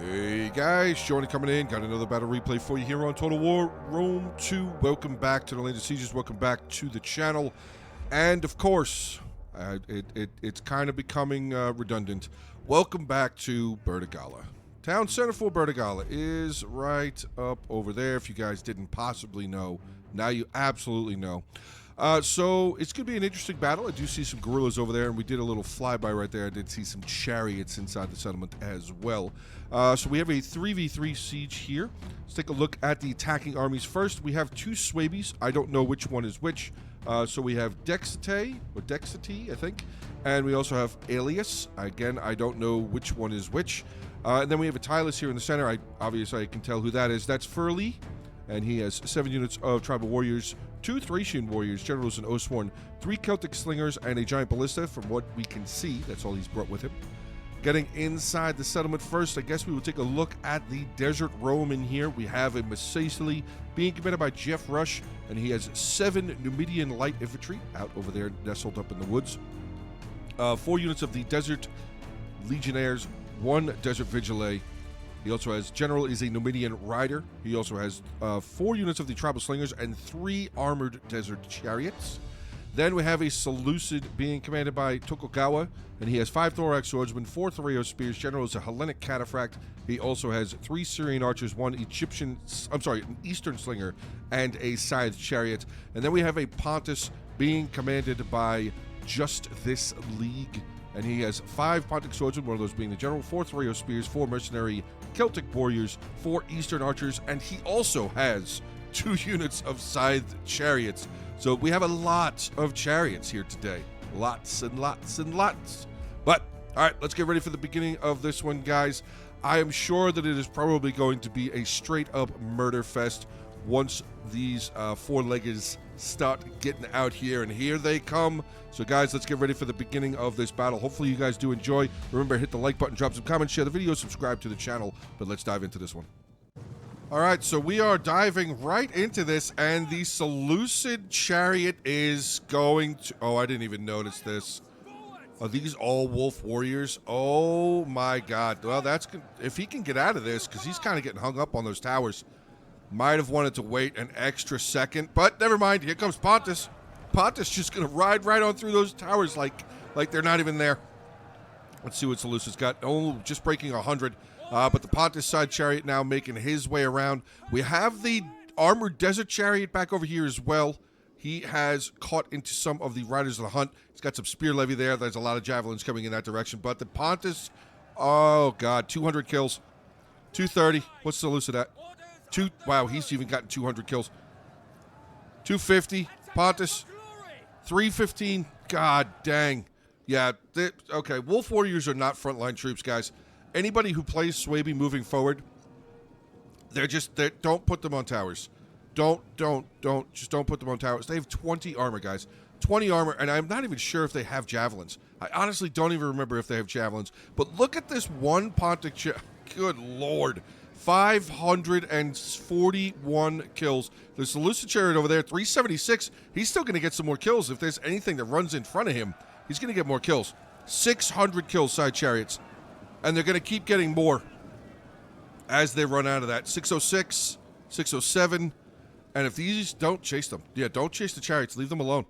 Hey guys, JoeOnit coming in. Got another battle replay for you here on Total War Rome 2. Welcome back to the Land of Sieges. Welcome back to the channel. And of course, it's kind of becoming redundant. Welcome back to Bertigala. Town center for Bertigala is right up over there. If you guys didn't possibly know, now you absolutely know. So it's going to be an interesting battle. I do see some guerrillas over there, and we did a little flyby right there. I did see some chariots inside the settlement as well. So we have a 3v3 siege here. Let's take a look at the attacking armies first. We have two Swabies. I don't know which one is which. So we have Dexite, or Dexity, I think. And we also have Alias. Again, I don't know which one is which. And then we have a Tylus here in the center. Obviously, I can tell who that is. That's Furley, and he has 7 units of tribal warriors, 2 Thracian warriors, generals and Oathsworn, 3 Celtic slingers, and a giant ballista from what we can see. That's all he's brought with him. Getting inside the settlement first, I guess we will take a look at the Desert Rome in here. We have a Macecily being commanded by Jeff Rush, and he has 7 Numidian light infantry out over there nestled up in the woods. 4 units of the Desert Legionnaires, 1 Desert Vigile. He also has General is a Numidian rider. He also has 4 units of the Tribal Slingers and 3 armored Desert Chariots. Then we have a Seleucid being commanded by Tokugawa, and he has 5 Thorax Swordsmen, 4 Therios Spears. General is a Hellenic Cataphract. He also has 3 Syrian Archers, 1 an Eastern Slinger, and a Scythe Chariot. And then we have a Pontus being commanded by Just This League, and he has 5 Pontic Swordsmen, one of those being the General, 4 Therios Spears, 4 Mercenary Celtic Warriors, 4 Eastern Archers, and he also has 2 units of Scythe Chariots. So we have a lot of chariots here today. Lots and lots and lots. But, all right, let's get ready for the beginning of this one, guys. I am sure that it is probably going to be a straight-up murder fest once these 4-leggeds start getting out here, and here they come. So guys, let's get ready for the beginning of this battle. Hopefully you guys do enjoy. Remember, hit the like button, drop some comments, share the video, subscribe to the channel. But let's dive into this one. All right, so we are diving right into this, and the Seleucid chariot is going to... Oh, I didn't even notice this. Are these all wolf warriors? Oh my god. Well, that's... If he can get out of this, because he's kind of getting hung up on those towers. Might have wanted to wait an extra second, but never mind. Here comes Pontus. Pontus just going to ride right on through those towers like they're not even there. Let's see what Seleucid's got. Oh, just breaking 100. But the Pontus side chariot now making his way around. We have the armored desert chariot back over here as well. He has caught into some of the riders of the hunt. He's got some spear levy there. There's a lot of javelins coming in that direction. But the Pontus, oh god, 200 kills. 230. What's Seleucid at? Wow, he's even gotten 200 kills. 250. Pontus. 315. God dang. Yeah, okay. Wolf Warriors are not frontline troops, guys. Anybody who plays Swaby moving forward, don't put them on towers. Just don't put them on towers. They have 20 armor, guys. 20 armor, and I'm not even sure if they have javelins. I honestly don't even remember if they have javelins. But look at this one Pontic. Good lord. 541 kills. The Seleucid chariot over there, 376. He's still going to get some more kills. If there's anything that runs in front of him, he's going to get more kills. 600 kills, side chariots. And they're going to keep getting more as they run out of that. 606, 607. And if these don't chase them. Yeah, don't chase the chariots. Leave them alone.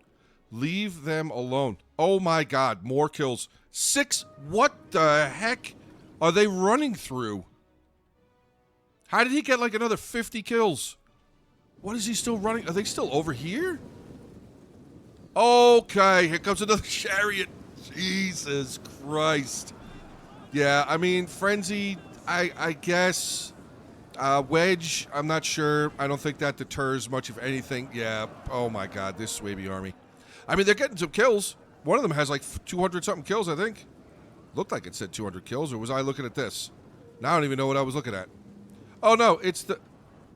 Leave them alone. Oh my god, more kills. 6. What the heck are they running through? How did he get like another 50 kills? What is he still running? Are they still over here? Okay, here comes another chariot. Jesus Christ. Yeah, I mean, Frenzy, I guess. Wedge, I'm not sure. I don't think that deters much of anything. Yeah, oh my god, this Swaby army. I mean, they're getting some kills. One of them has like 200-something kills, I think. Looked like it said 200 kills, or was I looking at this? Now I don't even know what I was looking at. Oh, no, it's the...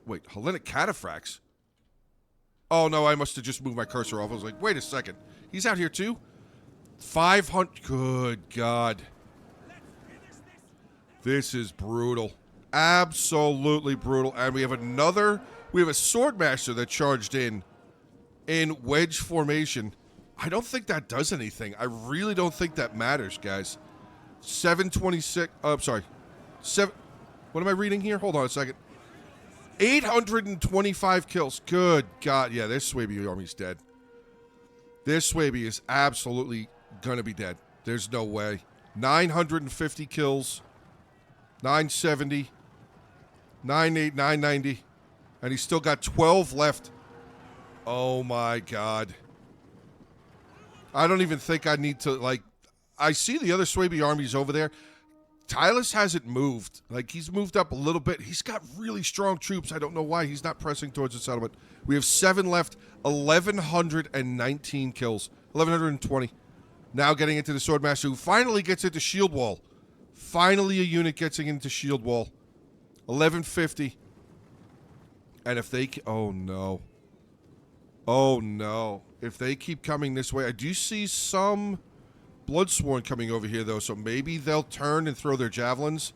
Wait, Hellenic Cataphracts? Oh, no, I must have just moved my cursor off. I was like, wait a second. He's out here, too? 500... Good God. This is brutal. Absolutely brutal. And we have another... We have a Swordmaster that charged in wedge formation. I don't think that does anything. I really don't think that matters, guys. 726... Oh, I'm sorry. What am I reading here? Hold on a second. 825 kills. Good God. Yeah, this Swaby army's dead. This Swaby is absolutely going to be dead. There's no way. 950 kills. 970. 98, 990. And he's still got 12 left. Oh, my God. I don't even think I need to, like... I see the other Swaby armies over there. Tylus hasn't moved. Like, he's moved up a little bit. He's got really strong troops. I don't know why he's not pressing towards the settlement. We have 7 left. 1,119 kills. 1,120. Now getting into the Swordmaster, who finally gets into Shield Wall. Finally a unit gets into Shield Wall. 1,150. And if they... Oh, no. Oh, no. If they keep coming this way... I do see some... Bloodsworn coming over here, though, so maybe they'll turn and throw their javelins.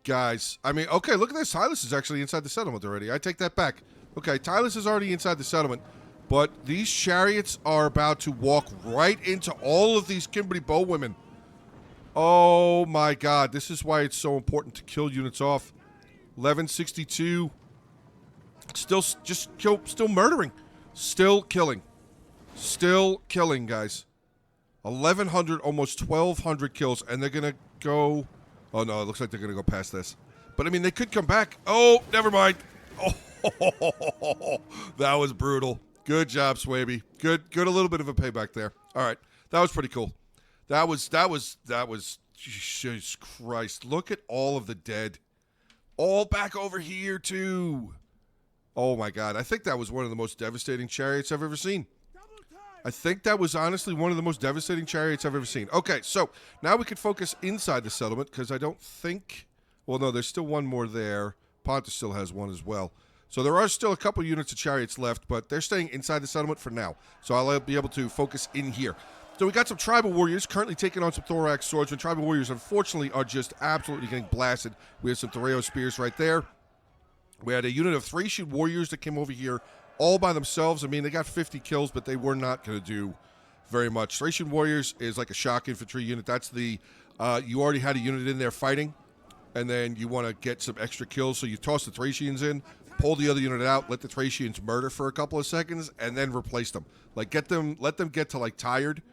Guys, I mean, okay, look at this. Tylus is actually inside the settlement already. I take that back. Okay, Tylus is already inside the settlement, but these chariots are about to walk right into all of these Kimberly bowwomen. Oh, my God. This is why it's so important to kill units off. 1162. Still murdering. Still killing. Still killing, guys. 1,100, almost 1,200 kills, and they're going to go... Oh, no, it looks like they're going to go past this. But, I mean, they could come back. Oh, never mind. Oh, that was brutal. Good job, Swaby. Good, a little bit of a payback there. All right, that was pretty cool. That was... Jesus Christ. Look at all of the dead. All back over here, too. Oh, my God. I think that was one of the most devastating chariots I've ever seen. I think that was honestly one of the most devastating chariots I've ever seen. Okay, so now we can focus inside the settlement because I don't think... Well, no, there's still one more there. Pontus still has one as well. So there are still a couple units of chariots left, but they're staying inside the settlement for now. So I'll be able to focus in here. So we got some tribal warriors currently taking on some thorax swordsmen. Tribal warriors, unfortunately, are just absolutely getting blasted. We have some Thoreo spears right there. We had a unit of Thracian warriors that came over here all by themselves. I mean, they got 50 kills, but they were not going to do very much. Thracian Warriors is like a shock infantry unit. That's the, you already had a unit in there fighting, and then you want to get some extra kills, so you toss the Thracians in, pull the other unit out, let the Thracians murder for a couple of seconds, and then replace them. Like, let them get to, like, tired,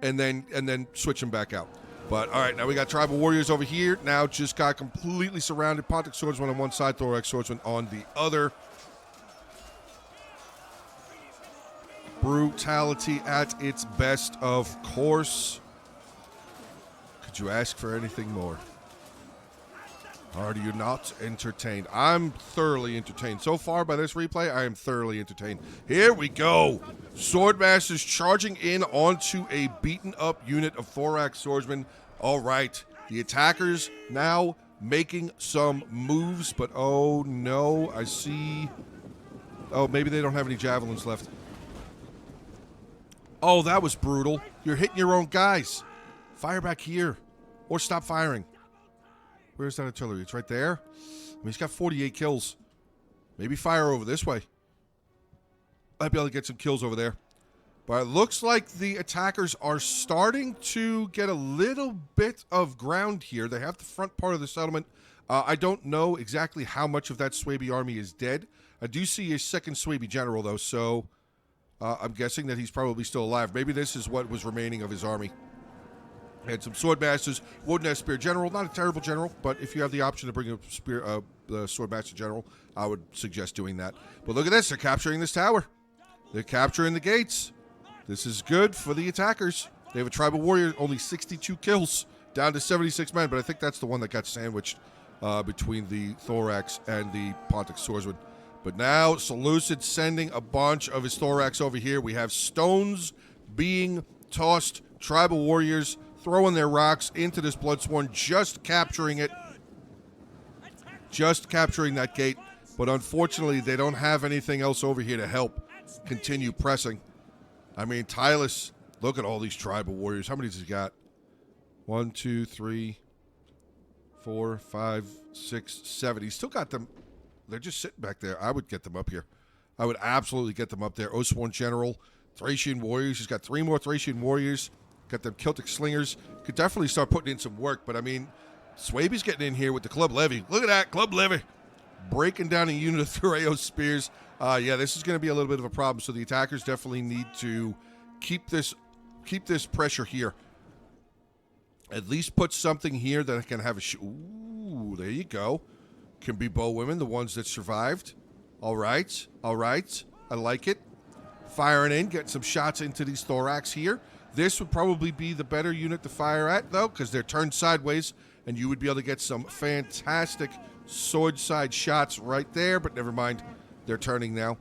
and then switch them back out. But, all right, now we got Tribal Warriors over here. Now just got completely surrounded. Pontic Swordsman on one side, Thorax Swordsman on the other. Brutality at its best, of course. Could you ask for anything more? Are you not entertained? I'm thoroughly entertained. So far by this replay, I am thoroughly entertained. Here we go. Swordmasters charging in onto a beaten-up unit of thorax swordsmen. All right. The attackers now making some moves, but oh no, I see... Oh, maybe they don't have any javelins left. Oh, that was brutal. You're hitting your own guys. Fire back here. Or stop firing. Where's that artillery? It's right there. I mean, he's got 48 kills. Maybe fire over this way. Might be able to get some kills over there. But it looks like the attackers are starting to get a little bit of ground here. They have the front part of the settlement. I don't know exactly how much of that Swaby army is dead. I do see a second Swaby general, though, so... I'm guessing that he's probably still alive. Maybe this is what was remaining of his army. Had some Swordmasters. Wodeness Spear General. Not a terrible general, but if you have the option to bring a spear, the Swordmaster General, I would suggest doing that. But look at this. They're capturing this tower. They're capturing the gates. This is good for the attackers. They have a Tribal Warrior, only 62 kills, down to 76 men, but I think that's the one that got sandwiched between the Thorax and the Pontic Swordsman. But now, Seleucid sending a bunch of his thorax over here. We have stones being tossed. Tribal warriors throwing their rocks into this Bloodsworn, just capturing it. Just capturing that gate. But unfortunately, they don't have anything else over here to help continue pressing. I mean, Tylus, look at all these tribal warriors. How many does he got? 1, 2, 3, 4, 5, 6, 7. He's still got them. They're just sitting back there. I would get them up here. I would absolutely get them up there. Osworn General, Thracian Warriors. He's got 3 more Thracian Warriors. Got them Celtic Slingers. Could definitely start putting in some work, but I mean, Swaby's getting in here with the club levy. Look at that, club levy. Breaking down a unit of Thureo spears. Yeah, this is going to be a little bit of a problem. So the attackers definitely need to keep this pressure here. At least put something here that can have a ooh, there you go. Can be bowwomen, the ones that survived. All right. All right. I like it. Firing in, getting some shots into these thorax here. This would probably be the better unit to fire at, though, because they're turned sideways, and you would be able to get some fantastic sword side shots right there, but never mind. They're turning now.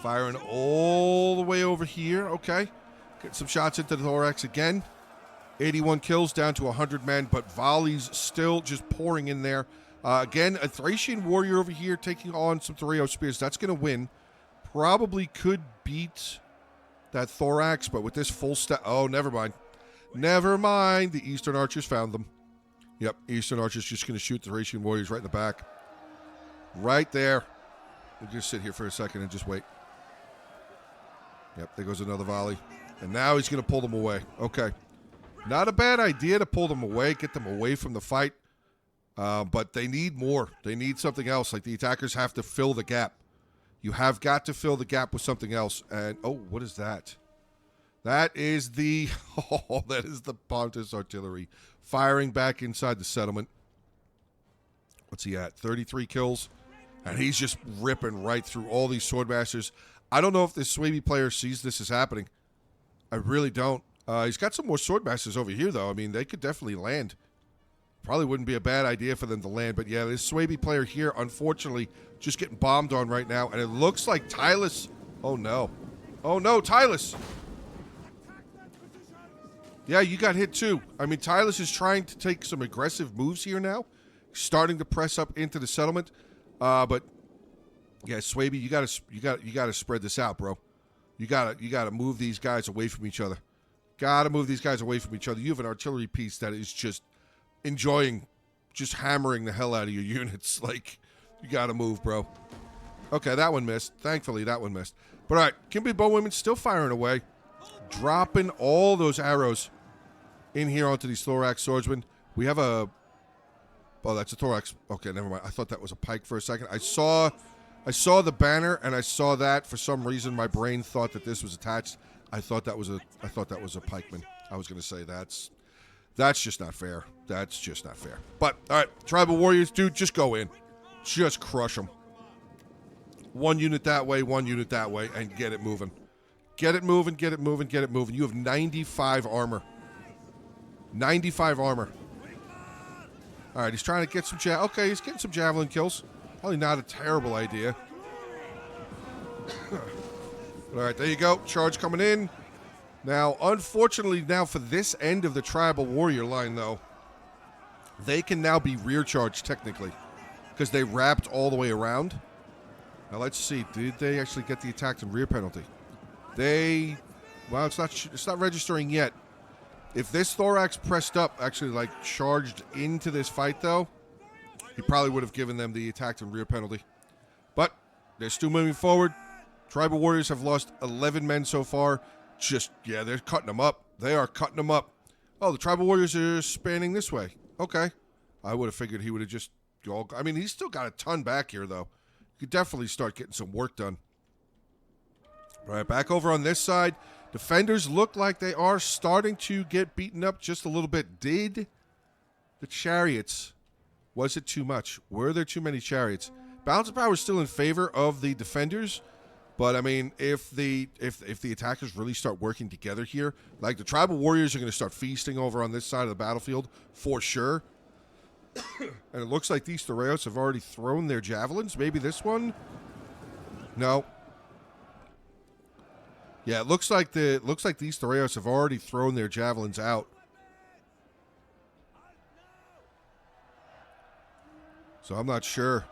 Firing all the way over here. Okay. Get some shots into the thorax again. 81 kills down to 100 men, but volleys still just pouring in there. Again, a Thracian warrior over here taking on some Thureo spears. That's going to win. Probably could beat that thorax, but with this full stack... Oh, never mind. Never mind. The Eastern Archers found them. Yep, Eastern Archers just going to shoot the Thracian warriors right in the back. Right there. We'll just sit here for a second and just wait. Yep, there goes another volley. And now he's going to pull them away. Okay. Not a bad idea to pull them away, get them away from the fight. But they need more. They need something else. Like, the attackers have to fill the gap. You have got to fill the gap with something else. And, oh, what is that? That is the... Oh, that is the Pontus artillery. Firing back inside the settlement. What's he at? 33 kills. And he's just ripping right through all these swordmasters. I don't know if this Swaby player sees this as happening. I really don't. He's got some more swordmasters over here, though. I mean, they could definitely land. Probably wouldn't be a bad idea for them to land. But, yeah, this Swaby player here, unfortunately, just getting bombed on right now. And it looks like Tylus... Oh, no. Oh, no, Tylus! Yeah, you got hit, too. I mean, Tylus is trying to take some aggressive moves here now. Starting to press up into the settlement. But, yeah, Swaby, you gotta spread this out, bro. You gotta move these guys away from each other. Gotta move these guys away from each other. You have an artillery piece that is just enjoying just hammering the hell out of your units. Like, you gotta move, bro. Okay, that one missed. Thankfully, that one missed. But all right, Kimberly Bowwomen still firing away. Dropping all those arrows in here onto these thorax swordsmen. We have a... Oh, that's a thorax. Okay, never mind. I thought that was a pike for a second. I saw the banner, and I saw that. For some reason, my brain thought that this was attached. I thought that was a pikeman. I was going to say that's just not fair. That's just not fair. But, all right, tribal warriors, dude, just go in. Just crush them. One unit that way, and get it moving. Get it moving, get it moving, get it moving. You have 95 armor. 95 armor. All right, he's trying to get some okay, he's getting some javelin kills. Probably not a terrible idea. All right, there you go. Charge coming in. Now, unfortunately, now for this end of the tribal warrior line, though, they can now be rear charged technically because they wrapped all the way around. Now, let's see. Did they actually get the attack and rear penalty? Well, it's not registering yet. If this thorax pressed up, actually, like, charged into this fight, though, he probably would have given them the attack and rear penalty. But they're still moving forward. Tribal warriors have lost 11 men so far. Yeah, they're cutting them up. They are cutting them up. Oh, the tribal warriors are spanning this way. Okay. I would have figured he would have just... I mean, he's still got a ton back here, though. You could definitely start getting some work done. All right, back over on this side. Defenders look like they are starting to get beaten up just a little bit. Did the chariots... Was it too much? Were there too many chariots? Balance of power is still in favor of the defenders, but I mean, if the attackers really start working together here, like the tribal warriors are going to start feasting over on this side of the battlefield for sure. And it looks like these Thureos have already thrown their javelins. Maybe this one? No. Yeah, it looks like these Thureos have already thrown their javelins out. So I'm not sure.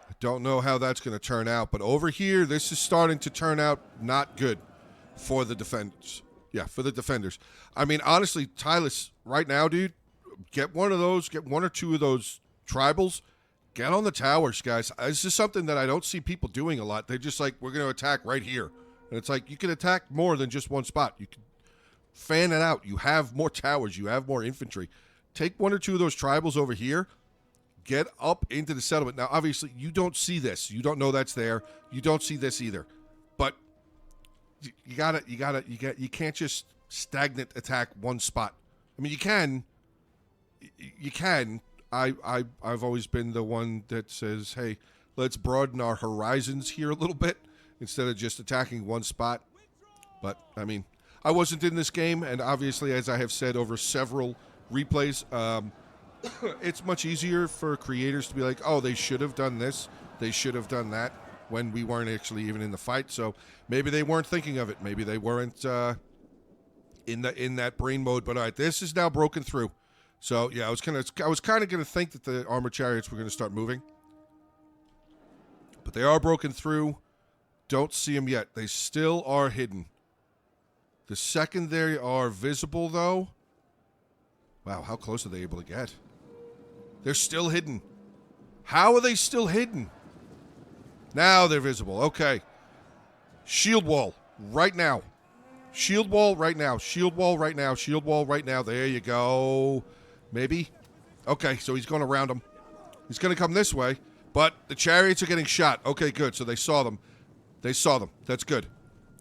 I don't know how that's going to turn out. But over here, this is starting to turn out not good for the defenders. Yeah, for the defenders. I mean, honestly, Tylus, right now, dude, get one or two of those tribals. Get on the towers, guys. This is something that I don't see people doing a lot. They're just like, we're going to attack right here. And it's like, you can attack more than just one spot. You can fan it out. You have more towers. You have more infantry. Take one or two of those tribals over here. Get up into the settlement. Now, obviously, you don't see this. You don't know that's there. You don't see this either. But you can't just stagnant attack one spot. I mean, you can. I've always been the one that says, hey, let's broaden our horizons here a little bit instead of just attacking one spot. But, I mean, I wasn't in this game, and obviously, as I have said over several replays, it's much easier for creators to be like, oh, they should have done this, they should have done that, when we weren't actually even in the fight. So maybe they weren't thinking of it. Maybe they weren't in that brain mode. But all right, this is now broken through. So yeah, I was kind of gonna think that the armored chariots were gonna start moving, but they are broken through. Don't see them yet. They still are hidden. The second they are visible, though, wow, how close are they able to get? They're still hidden. How are they still hidden? Now they're visible. Okay. Shield wall right now. Shield wall right now. Shield wall right now. Shield wall right now. There you go. Maybe. Okay, so he's going around them. He's going to come this way, but the chariots are getting shot. Okay, good. So they saw them. They saw them. That's good.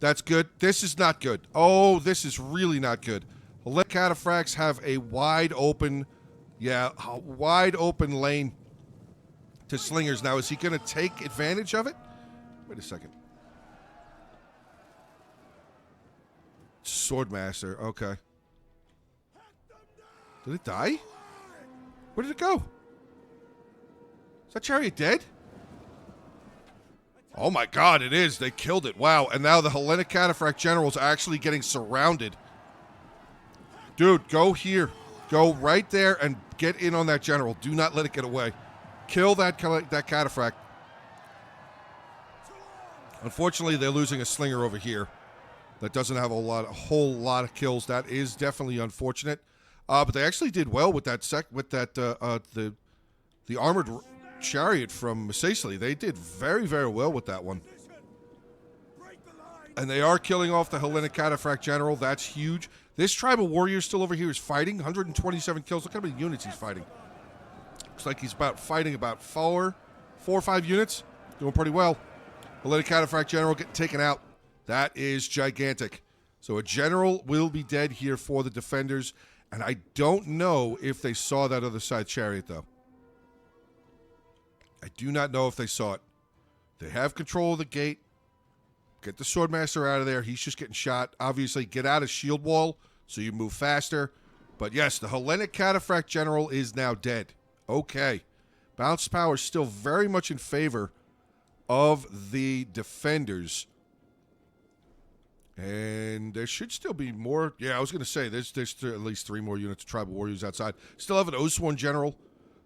That's good. This is not good. Oh, this is really not good. The cataphracts have a wide open lane to slingers. Now, is he going to take advantage of it? Wait a second. Swordmaster. Okay. Did it die? Where did it go? Is that chariot dead? Oh my god, it is. They killed it. Wow. And now the Hellenic Cataphract General's actually getting surrounded. Dude, go here. Go right there and get in on that general. Do not let it get away. Kill that cataphract. Unfortunately, they're losing a slinger over here that doesn't have a whole lot of kills. That is definitely unfortunate. But they actually did well with that the armored chariot from Sicily. They did very, very well with that one. And they are killing off the Hellenic Cataphract General. That's huge. This tribal warrior still over here is fighting. 127 kills. Look how many units he's fighting. Looks like he's fighting about four or five units. Doing pretty well. Hellenic Cataphract General getting taken out. That is gigantic. So a general will be dead here for the defenders. And I don't know if they saw that other side chariot, though. I do not know if they saw it. They have control of the gate. Get the Swordmaster out of there. He's just getting shot. Obviously, get out of shield wall so you move faster. But yes, the Hellenic Cataphract General is now dead. Okay. Bounce power is still very much in favor of the defenders. And there should still be more. Yeah, I was going to say, there's at least 3 more units of tribal warriors outside. Still have an Oathsworn General.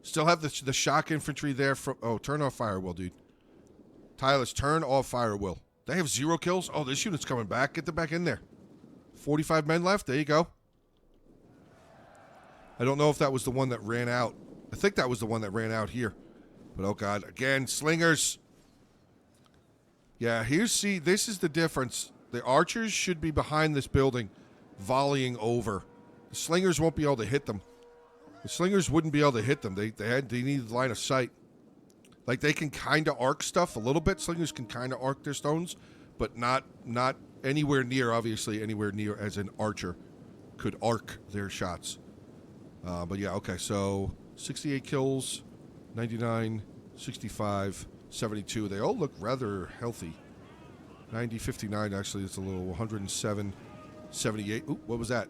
Still have the shock infantry there. Oh, turn off fire will, dude. Tylus, turn off fire will. They have 0 kills. Oh, this unit's coming back. Get them back in there. 45 men left. There you go. I don't know if that was the one that ran out. I think that was the one that ran out here. But, oh, God. Again, slingers. Yeah, see, this is the difference. The archers should be behind this building, volleying over. The slingers won't be able to hit them. The slingers wouldn't be able to hit them. They needed line of sight. Like, they can kind of arc stuff a little bit. Slingers can kind of arc their stones, but not anywhere near, obviously, anywhere near as an archer could arc their shots. But, yeah, okay, so 68 kills, 99, 65, 72. They all look rather healthy. 90, 59, actually, it's a little 107, 78. Ooh, what was that?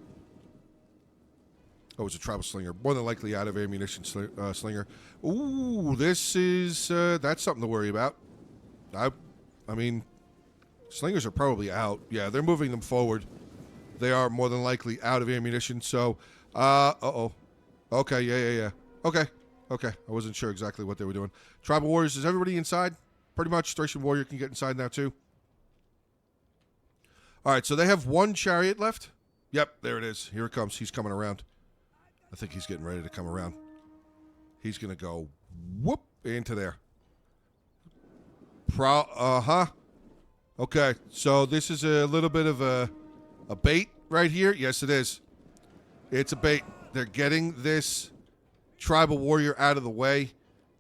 Oh, it was a tribal slinger. More than likely out of ammunition slinger. Ooh, this is, that's something to worry about. I mean, slingers are probably out. Yeah, they're moving them forward. They are more than likely out of ammunition, so, uh-oh. Okay, yeah. Okay. I wasn't sure exactly what they were doing. Tribal warriors, is everybody inside? Pretty much. Thracian warrior can get inside now, too. All right, so they have 1 chariot left. Yep, there it is. Here it comes. He's coming around. I think he's getting ready to come around. He's going to go whoop into there. Okay, so this is a little bit of a bait right here? Yes, it is. It's a bait. They're getting this tribal warrior out of the way.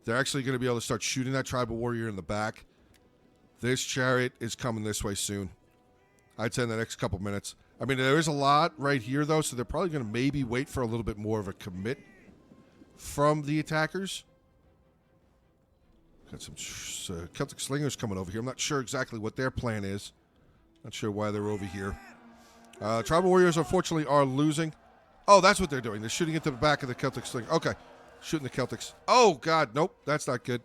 They're actually going to be able to start shooting that tribal warrior in the back. This chariot is coming this way soon. I'd say in the next couple minutes. I mean, there is a lot right here, though, so they're probably going to maybe wait for a little bit more of a commit from the attackers. Got some Celtic slingers coming over here. I'm not sure exactly what their plan is. Not sure why they're over here. Tribal warriors, unfortunately, are losing. Oh, that's what they're doing. They're shooting into the back of the Celtic slinger. Okay. Shooting the Celtics. Oh, God. Nope. That's not good.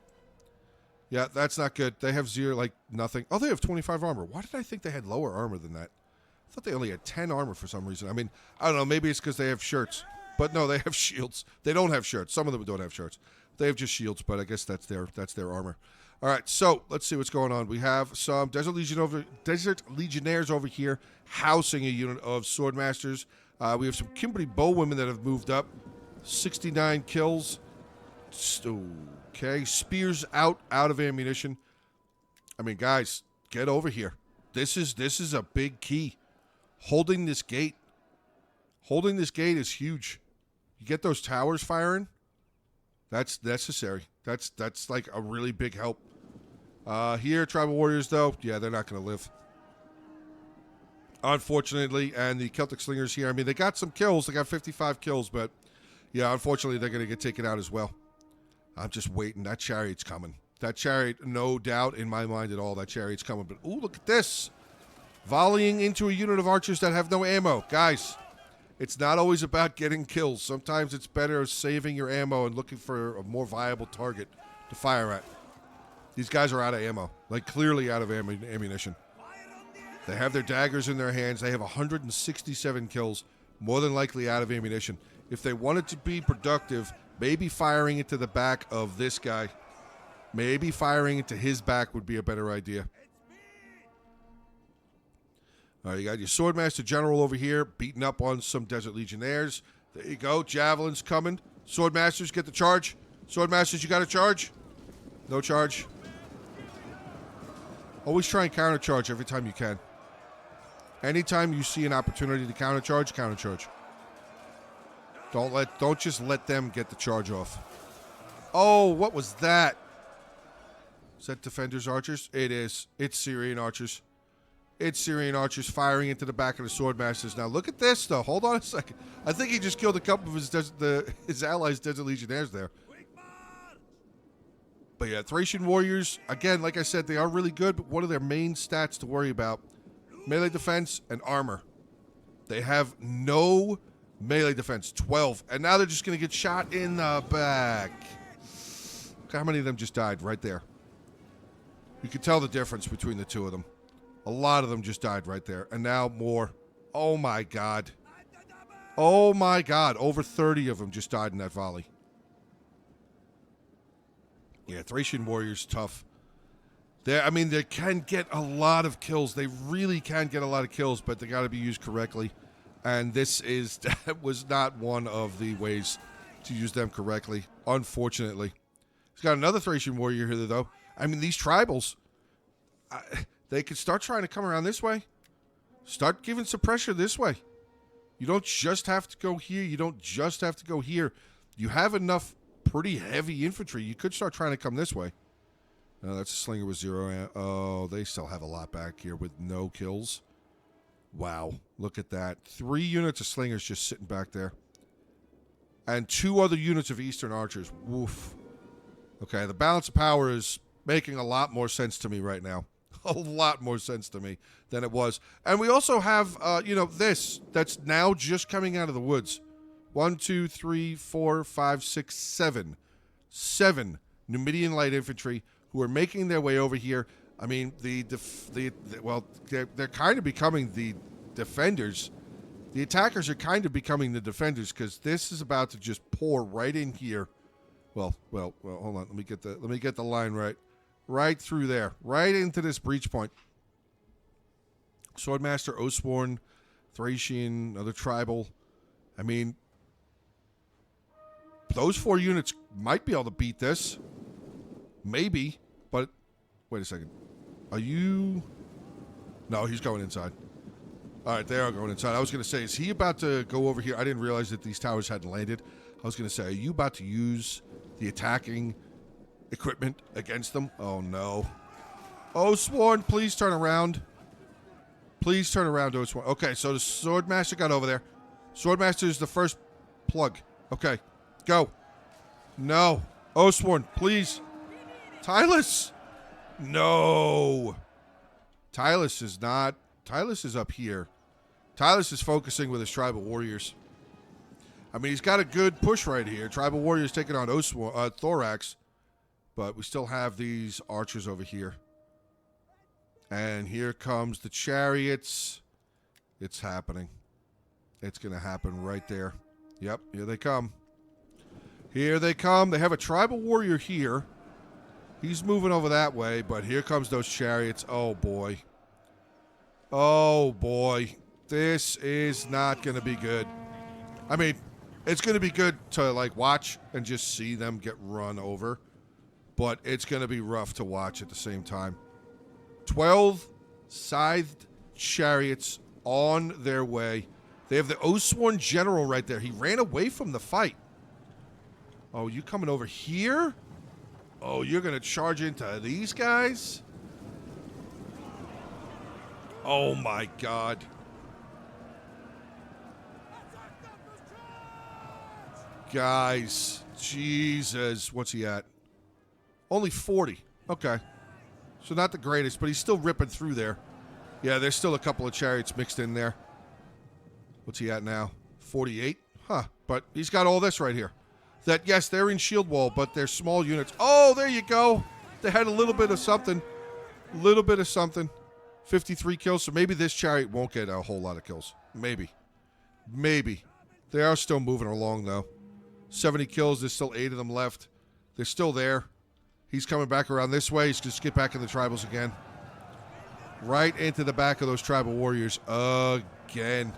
Yeah, that's not good. They have zero, like, nothing. Oh, they have 25 armor. Why did I think they had lower armor than that? I thought they only had 10 armor for some reason. I mean, I don't know. Maybe it's because they have shirts. But no, they have shields. They don't have shirts. Some of them don't have shirts. They have just shields, but I guess that's their armor. All right, so let's see what's going on. We have some Desert Legionnaires over here housing a unit of Swordmasters. We have some Kimberly Bowwomen that have moved up. 69 kills. Okay, spears out of ammunition. I mean, guys, get over here. This is a big key. Holding this gate. Holding this gate is huge. You get those towers firing. That's necessary. That's like a really big help. Here, tribal warriors, though, yeah, they're not going to live. Unfortunately, and the Celtic slingers here, I mean, they got some kills. They got 55 kills, but, yeah, unfortunately, they're going to get taken out as well. I'm just waiting. That chariot's coming. That chariot, no doubt in my mind at all, that chariot's coming. But, ooh, look at this. Volleying into a unit of archers that have no ammo. Guys, it's not always about getting kills. Sometimes it's better saving your ammo and looking for a more viable target to fire at. These guys are out of ammo. Like, clearly out of ammunition. They have their daggers in their hands. They have 167 kills, more than likely out of ammunition. If they wanted to be productive, maybe firing into the back of this guy, maybe firing into his back would be a better idea. All right, you got your Swordmaster General over here beating up on some Desert Legionnaires. There you go. Javelins coming. Swordmasters, get the charge. Swordmasters, you got a charge? No charge. Always try and countercharge every time you can. Anytime you see an opportunity to countercharge, countercharge. Don't just let them get the charge off. Oh, what was that? Is that Defenders Archers? It is. It's Syrian Archers. It's Syrian Archers firing into the back of the Swordmasters. Now, look at this, though. Hold on a second. I think he just killed a couple of his allies' Desert Legionnaires there. But yeah, Thracian Warriors, again, like I said, they are really good, but what are their main stats to worry about? Melee defense and armor. They have no melee defense, 12. And now they're just going to get shot in the back. Look how many of them just died right there. You can tell the difference between the two of them. A lot of them just died right there. And now more. Oh, my God. Oh, my God. Over 30 of them just died in that volley. Yeah, Thracian Warriors, tough. I mean, they can get a lot of kills. They really can get a lot of kills, but they got to be used correctly. And this was not one of the ways to use them correctly, unfortunately. He's got another Thracian Warrior here, though. I mean, these tribals, they could start trying to come around this way. Start giving some pressure this way. You don't just have to go here. You don't just have to go here. You have enough pretty heavy infantry. You could start trying to come this way. No, that's a slinger with 0. Oh, they still have a lot back here with no kills. Wow, look at that. 3 units of slingers just sitting back there. And 2 other units of Eastern Archers. Woof. Okay, the balance of power is making a lot more sense to me right now. A lot more sense to me than it was. And we also have, this that's now just coming out of the woods. 1, 2, 3, 4, 5, 6, 7. 7 Numidian light infantry who are making their way over here. I mean, they're kind of becoming the defenders. The attackers are kind of becoming the defenders because this is about to just pour right in here. Well, hold on. Let me get the line right. Right through there. Right into this breach point. Swordmaster, Oathsworn, Thracian, another tribal. I mean, those 4 units might be able to beat this. Maybe, but wait a second. Are you... No, he's going inside. All right, they are going inside. I was going to say, is he about to go over here? I didn't realize that these towers hadn't landed. I was going to say, are you about to use the attacking equipment against them? Oh, no. Oathsworn, please turn around. Please turn around, Oathsworn. Okay, so the Swordmaster got over there. Swordmaster is the first plug. Okay, go. No. Oathsworn, please. Tylus. No. Tylus is not. Tylus is up here. Tylus is focusing with his tribal warriors. I mean, he's got a good push right here. Tribal warriors taking on Thorax. But we still have these archers over here. And here comes the chariots. It's happening. It's going to happen right there. Yep, here they come. Here they come. They have a tribal warrior here. He's moving over that way, but here comes those chariots. Oh, boy. Oh, boy. This is not going to be good. I mean, it's going to be good to, like, watch and just see them get run over. But it's going to be rough to watch at the same time. 12 scythed chariots on their way. They have the Oathsworn General right there. He ran away from the fight. Oh, you coming over here? Oh, you're going to charge into these guys? Oh, my God. Guys, Jesus. What's he at? Only 40. Okay. So not the greatest, but he's still ripping through there. Yeah, there's still a couple of chariots mixed in there. What's he at now? 48? Huh. But he's got all this right here. That, yes, they're in shield wall, but they're small units. Oh, there you go. They had a little bit of something. Little bit of something. 53 kills, so maybe this chariot won't get a whole lot of kills. Maybe. Maybe. They are still moving along, though. 70 kills. There's still 8 of them left. They're still there. He's coming back around this way. He's going to get back in the tribals again. Right into the back of those tribal warriors again.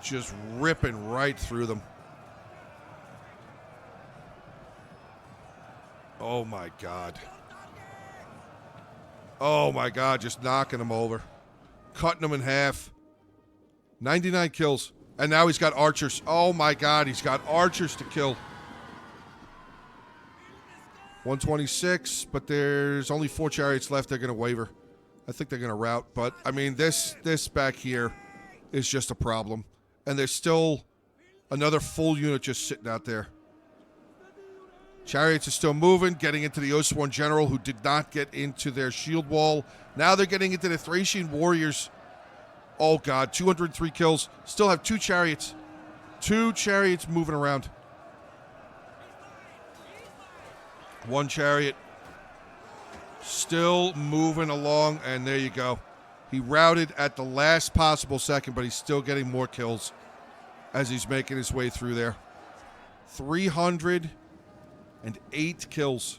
Just ripping right through them. Oh, my God. Oh, my God. Just knocking them over. Cutting them in half. 99 kills. And now he's got archers. Oh, my God. He's got archers to kill. 126, but there's only 4 chariots left. They're going to waver. I think they're going to rout. But, I mean, this back here is just a problem. And there's still another full unit just sitting out there. Chariots are still moving, getting into the Oathsworn General, who did not get into their shield wall. Now they're getting into the Thracian warriors. Oh, God, 203 kills. Still have 2 chariots. 2 chariots moving around. 1 chariot still moving along, and there you go. He routed at the last possible second, but he's still getting more kills as he's making his way through there. 308 kills.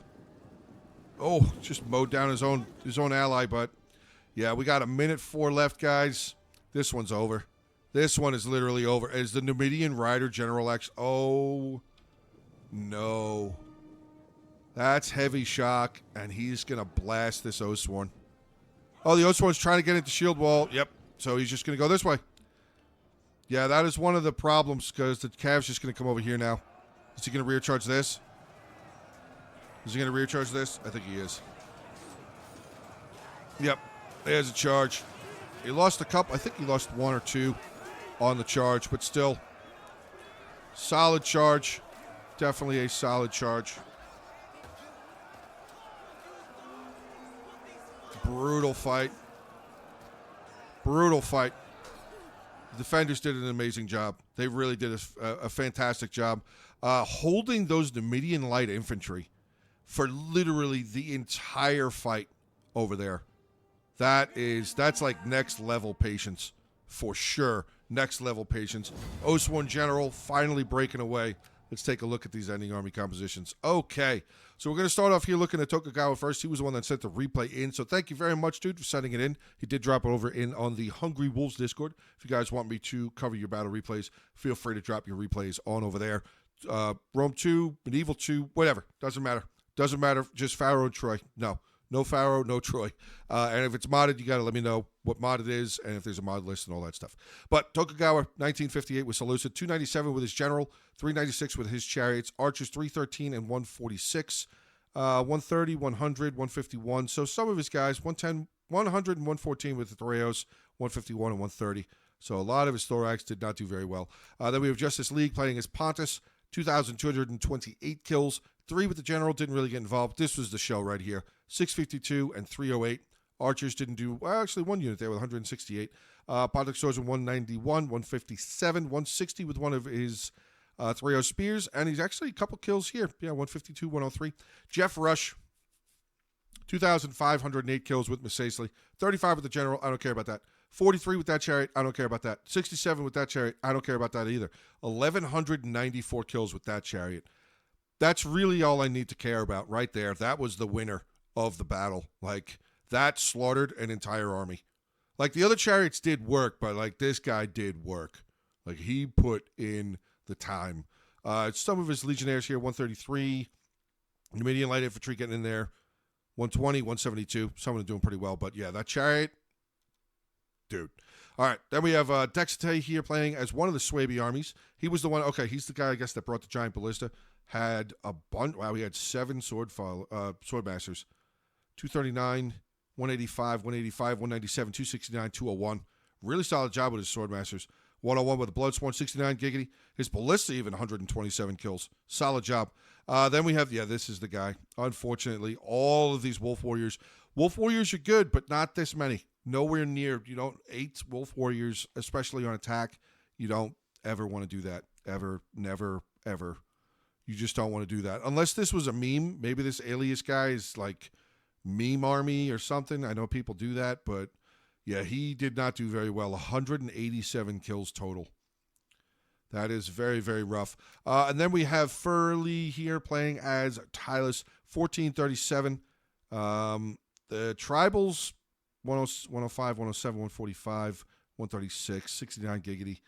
Oh, just mowed down his own ally, but yeah, we got 1:04 left, guys. This one's over. This one is literally over. Is the Numidian Rider General actually? Oh, no. That's heavy shock, and he's going to blast this Oathsworn. Oh, the Oathsworn's trying to get into shield wall. Yep. So he's just going to go this way. Yeah, that is one of the problems, because the Cav's just going to come over here now. Is he going to rear charge this? Is he going to rear charge this? I think he is. Yep. There's a charge. He lost a couple. I think he lost 1 or 2 on the charge, but still. Solid charge. Definitely a solid charge. Brutal fight. Brutal fight. The defenders did an amazing job. They really did a fantastic job holding those Numidian light infantry for literally the entire fight over there. That's like next level patience for sure. Next level patience. Oathsworn General finally breaking away. Let's take a look at these ending army compositions. Okay, so we're going to start off here looking at Tokugawa first. He was the one that sent the replay in, so thank you very much, dude, for sending it in. He did drop it over in on the Hungry Wolves Discord. If you guys want me to cover your battle replays, feel free to drop your replays on over there. Rome 2, Medieval 2, whatever. Doesn't matter. Doesn't matter. Just Pharaoh and Troy. No. No Pharaoh, no Troy. And if it's modded, you got to let me know what mod it is and if there's a mod list and all that stuff. But Tokugawa, 1958 with Seleucid, 297 with his general, 396 with his chariots, archers 313 and 146, 130, 100, 151. So some of his guys, 110, 100 and 114 with the Thraeos, 151 and 130. So a lot of his thorax did not do very well. Then we have Justice League playing as Pontus, 2,228 kills, 3 with the general, didn't really get involved. This was the show right here, 652 and 308. Archers didn't do, well, actually one unit there with 168. Pontic Swords 191, 157, 160 with one of his 3 spears, and he's actually a couple kills here. Yeah, 152, 103. Jeff Rush, 2,508 kills with Masasley, 35 with the general, I don't care about that. 43 with that chariot, I don't care about that. 67 with that chariot, I don't care about that either. 1,194 kills with that chariot. That's really all I need to care about right there. That was the winner of the battle. Like, that slaughtered an entire army. Like, the other chariots did work, but, like, this guy did work. Like, he put in the time. Some of his legionnaires here, 133. Numidian light infantry getting in there. 120, 172. Some of them doing pretty well, but yeah, that chariot, dude. All right, then we have Dexite here playing as one of the Swaby armies. He was the one, okay, he's the guy, I guess, that brought the giant ballista. Had a bunch, wow, he had 7 swordmasters. 239, 185, 185, 197, 269, 201. Really solid job with his swordmasters. 101 with the Bloodsworn, 69 giggity. His ballista even 127 kills. Solid job. Then we have, yeah, this is the guy. Unfortunately, all of these Wolf Warriors. Wolf Warriors are good, but not this many. Nowhere near. You don't, 8 Wolf Warriors, especially on attack. You don't ever want to do that. Ever, never, ever. You just don't want to do that. Unless this was a meme. Maybe this Alias guy is like meme army or something. I know people do that, but yeah, he did not do very well. 187 kills total. That is very, very rough. And then we have Furley here playing as Tylus, 1437. The Tribals, 105, 107, 145, 136, 69 giggity.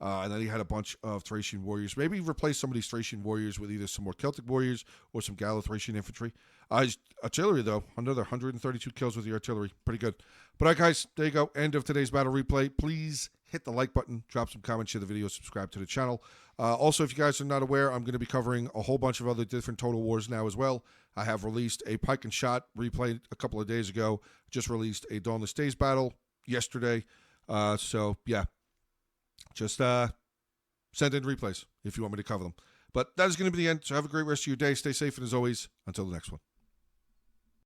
And then he had a bunch of Thracian warriors. Maybe replace some of these Thracian warriors with either some more Celtic warriors or some Gallo-Thracian infantry. His artillery, though, another 132 kills with the artillery. Pretty good. But, all right, guys, there you go. End of today's battle replay. Please hit the like button, drop some comments, share the video, subscribe to the channel. Also, if you guys are not aware, I'm going to be covering a whole bunch of other different Total Wars now as well. I have released a Pike and Shot replay a couple of days ago. Just released a Dawnless Days battle yesterday. So, yeah. Just send in replays if you want me to cover them. But that is going to be the end. So have a great rest of your day. Stay safe, and as always, until the next one.